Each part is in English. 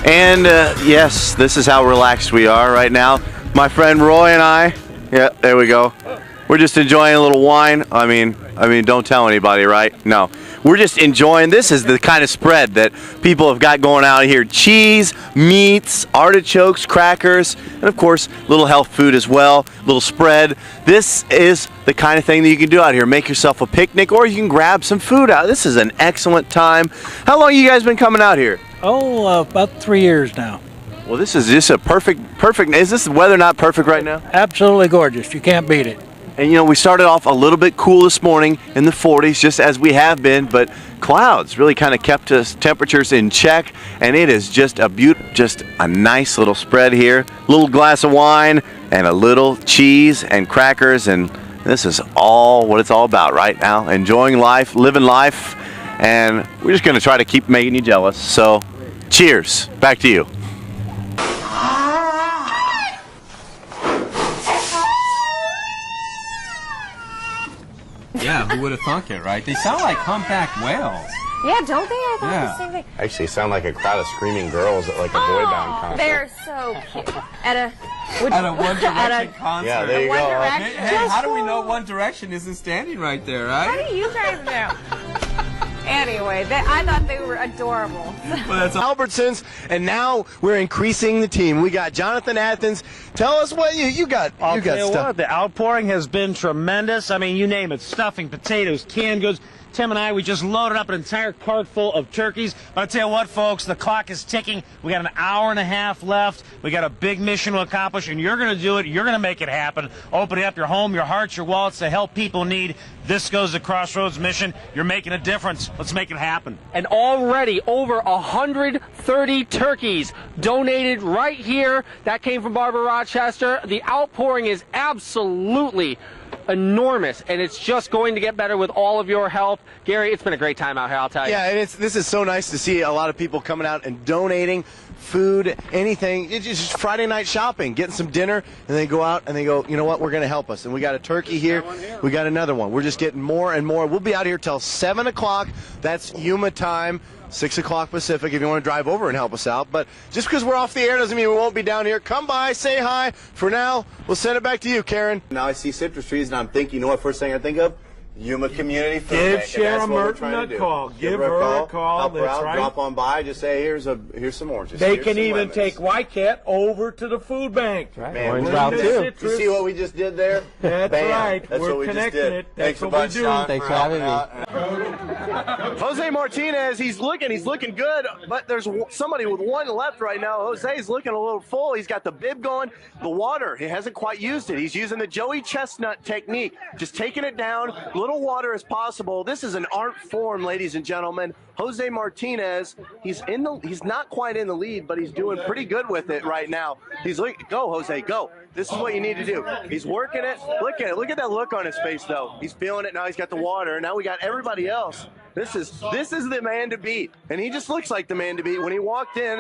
And yes, this is how relaxed we are right now. My friend Roy and I, yeah, there we go. We're just enjoying a little wine. I mean, don't tell anybody, right? No. We're just enjoying. This is the kind of spread that people have got going out here. Cheese, meats, artichokes, crackers, and of course, little health food as well, little spread. This is the kind of thing that you can do out here. Make yourself a picnic, or you can grab some food out. This is an excellent time. How long have you guys been coming out here? Oh, about 3 years now. Well, this is just a perfect, is this weather not perfect right now? Absolutely gorgeous. You can't beat it. And you know, we started off a little bit cool this morning in the 40s, just as we have been, but clouds really kind of kept us temperatures in check, and it is just a nice little spread here. Little glass of wine and a little cheese and crackers, and this is all what it's all about right now. Enjoying life, living life, and we're just going to try to keep making you jealous. So, cheers. Back to you. Yeah, who would have thunk it, right? They sound like humpback whales. Yeah, don't they? I thought the same thing. Actually, sound like a crowd of screaming girls at like a boy band concert. They're so cute. At a One Direction concert. Yeah, there you One go. Direction. Hey, how do we know One Direction isn't standing right there, How right? do you guys know? Anyway, I thought they were adorable. Well, that's Albertsons, and now we're increasing the team. We got Jonathan Athens. Tell us what you got. I'll tell you what, the outpouring has been tremendous. I mean, you name it, stuffing, potatoes, canned goods. Tim and I, we just loaded up an entire cart full of turkeys. But I tell you what, folks, the clock is ticking. We got an hour and a half left. We got a big mission to accomplish, and you're going to do it. You're going to make it happen. Opening up your home, your hearts, your wallets to help people in need. This goes to Crossroads Mission. You're making a difference. Let's make it happen. And already over 130 turkeys donated right here. That came from Barbara Rochester. The outpouring is absolutely enormous, and it's just going to get better with all of your help. Gary, it's been a great time out here, I'll tell you. Yeah, and this is so nice to see a lot of people coming out and donating food, anything. It's just Friday night shopping, getting some dinner, and they go out and they go, you know what, we're going to help us. And we got a turkey here. We got another one. We're just getting more and more. We'll be out here till 7 o'clock. That's Yuma time. 6 o'clock Pacific if you want to drive over and help us out. But just because we're off the air doesn't mean we won't be down here. Come by, say hi. For now, we'll send it back to you, Karen. Now I see citrus trees, and I'm thinking, you know what first thing I think of? Yuma Community Food Bank. Give Sharon Merton a call. Give her a call. Help her That's out. right. Drop on by. Just say, here's some oranges. They Here's can some even lemons. take White Cat over to the food bank. Man, Orange we're route doing too. citrus. You see what we just did there? That's Bam. right. That's We're what we just connecting did. it. Thanks That's a what bunch, we do. Sean, Thanks for having me. Jose Martinez, he's looking good, but there's somebody with one left right now. Jose's looking a little full. He's got the bib going. The water, he hasn't quite used it. He's using the Joey Chestnut technique, just taking it down, little water as possible. This is an art form, ladies and gentlemen. Jose Martinez, he's not quite in the lead, but he's doing pretty good with it right now. Go, Jose, go. This is what you need to do. He's working it. Look at it. Look at that look on his face, though. He's feeling it now. He's got the water. Now we got everybody else. This is the man to beat, and he just looks like the man to beat. When he walked in,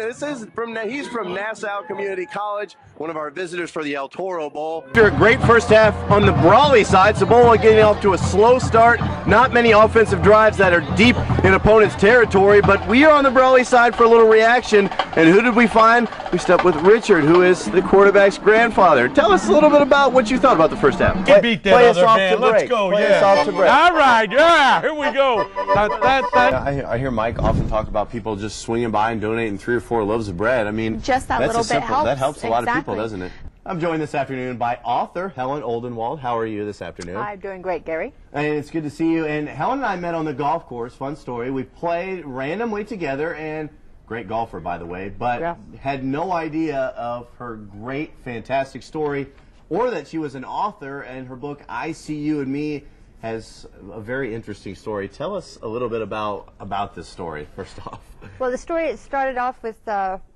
he's from Nassau Community College, one of our visitors for the El Toro Bowl. After a great first half on the Brawley side, Samoa getting off to a slow start. Not many offensive drives that are deep in opponent's territory, but we are on the Brawley side for a little reaction. And who did we find? We stepped with Richard, who is the quarterback's grandfather. Tell us a little bit about what you thought about the first half. You beat that other man. Let's go, yeah. All right, yeah, here we go. I hear Mike often talk about people just swinging by and donating 3 or 4 loaves of bread. I mean, Just that that's little a simple, bit helps. That helps a lot of people, Exactly. doesn't it? I'm joined this afternoon by author Helen Oldenwald. How are you this afternoon? I'm doing great, Gary. And it's good to see you. And Helen and I met on the golf course. Fun story. We played randomly together, and great golfer, by the way, but had no idea of her great, fantastic story, or that she was an author, and her book, I See You and Me, has a very interesting story. Tell us a little bit about this story, first off. Well, the story started off with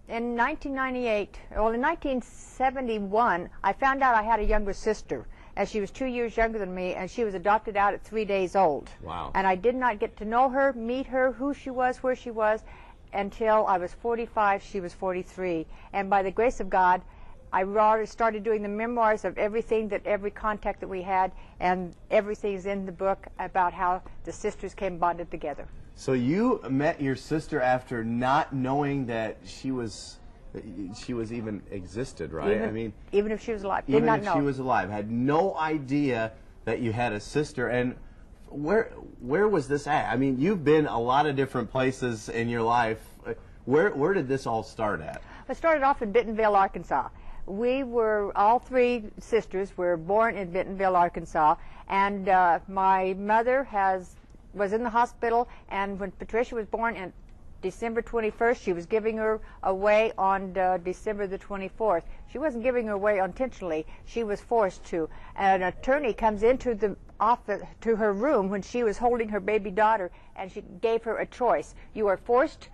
in 1998, well, in 1971, I found out I had a younger sister, and she was 2 years younger than me, and she was adopted out at 3 days old. Wow. And I did not get to know her, meet her, who she was, where she was, until I was 45, she was 43. And by the grace of God, I started doing the memoirs of everything, every contact that we had, and everything is in the book about how the sisters came bonded together. So you met your sister after not knowing that she was even existed, right? Even if she was alive, did not know. Even if she was alive, had no idea that you had a sister. And where was this at? I mean, you've been a lot of different places in your life. Where did this all start at? It started off in Bentonville, Arkansas. We were, all three sisters were born in Bentonville, Arkansas, and my mother was in the hospital, and when Patricia was born on December 21st, she was giving her away on December the 24th. She wasn't giving her away intentionally. She was forced to. An attorney comes into the office, to her room when she was holding her baby daughter, and she gave her a choice. You are forced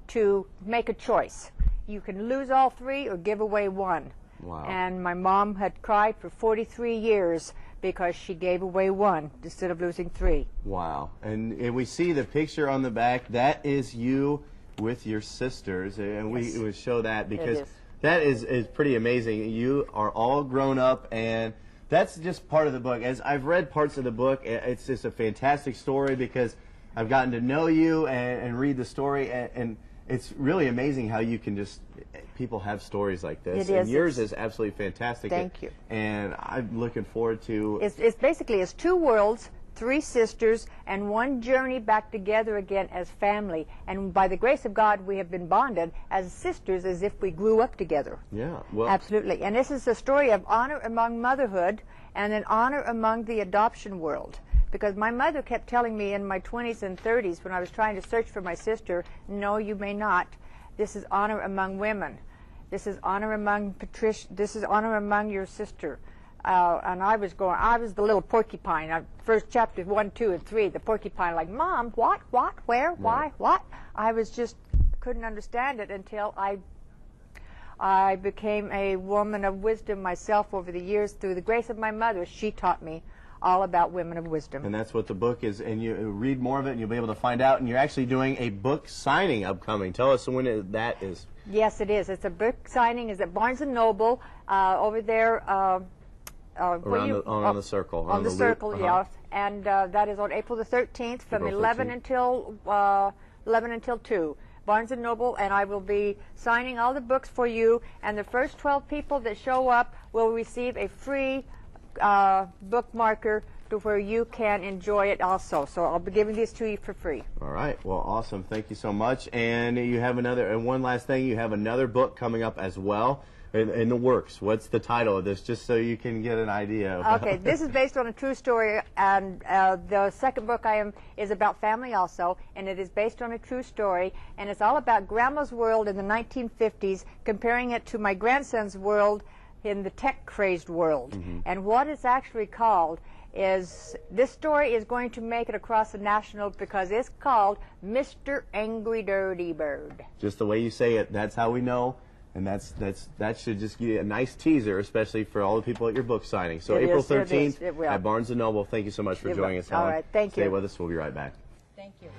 to make a choice. You can lose all three or give away one. Wow. And my mom had cried for 43 years because she gave away one instead of losing three. Wow. And we see the picture on the back. That is you with your sisters. And we would show that because that is pretty amazing. You are all grown up, and that's just part of the book. As I've read parts of the book, it's just a fantastic story because I've gotten to know you and read the story, and it's really amazing how you can just, people have stories like this. It is. And yours is absolutely fantastic. Thank you. And I'm looking forward to... It's basically, it's two worlds, three sisters, and one journey back together again as family. And by the grace of God, we have been bonded as sisters as if we grew up together. Yeah. Well, absolutely. And this is a story of honor among motherhood and an honor among the adoption world. Because my mother kept telling me in my 20s and 30s when I was trying to search for my sister, no, you may not. This is honor among women. This is honor among Patricia. This is honor among your sister. And I was the little porcupine. First chapter 1, 2, and 3, the porcupine, like, Mom, what, where, why, what? I was just, couldn't understand it until I became a woman of wisdom myself over the years. Through the grace of my mother, she taught me all about women of wisdom. And that's what the book is, and you read more of it and you'll be able to find out. And you're actually doing a book signing upcoming. Tell us when that is. Yes, it is. It's a book signing. It's at Barnes & Noble over there. On the circle. On the circle, yes. And that is on April the 13th from 11 until 2. Barnes & Noble, and I will be signing all the books for you. And the first 12 people that show up will receive a free bookmarker to where you can enjoy it also. So I'll be giving these to you for free. All right. Well, awesome. Thank you so much. And you have one last thing, you have another book coming up as well in the works. What's the title of this, just so you can get an idea of Okay, this is based on a true story, and the second book is about family also, and it is based on a true story, and it's all about Grandma's world in the 1950s, comparing it to my grandson's world in the tech-crazed world. And what it's actually called is, this story is going to make it across the national because it's called Mr. Angry Dirty Bird. Just the way you say it, that's how we know. And that should just give you a nice teaser, especially for all the people at your book signing. So April 13th at Barnes & Noble. Thank you so much for joining us, Helen. All right, thank you. Stay with us. We'll be right back. Thank you.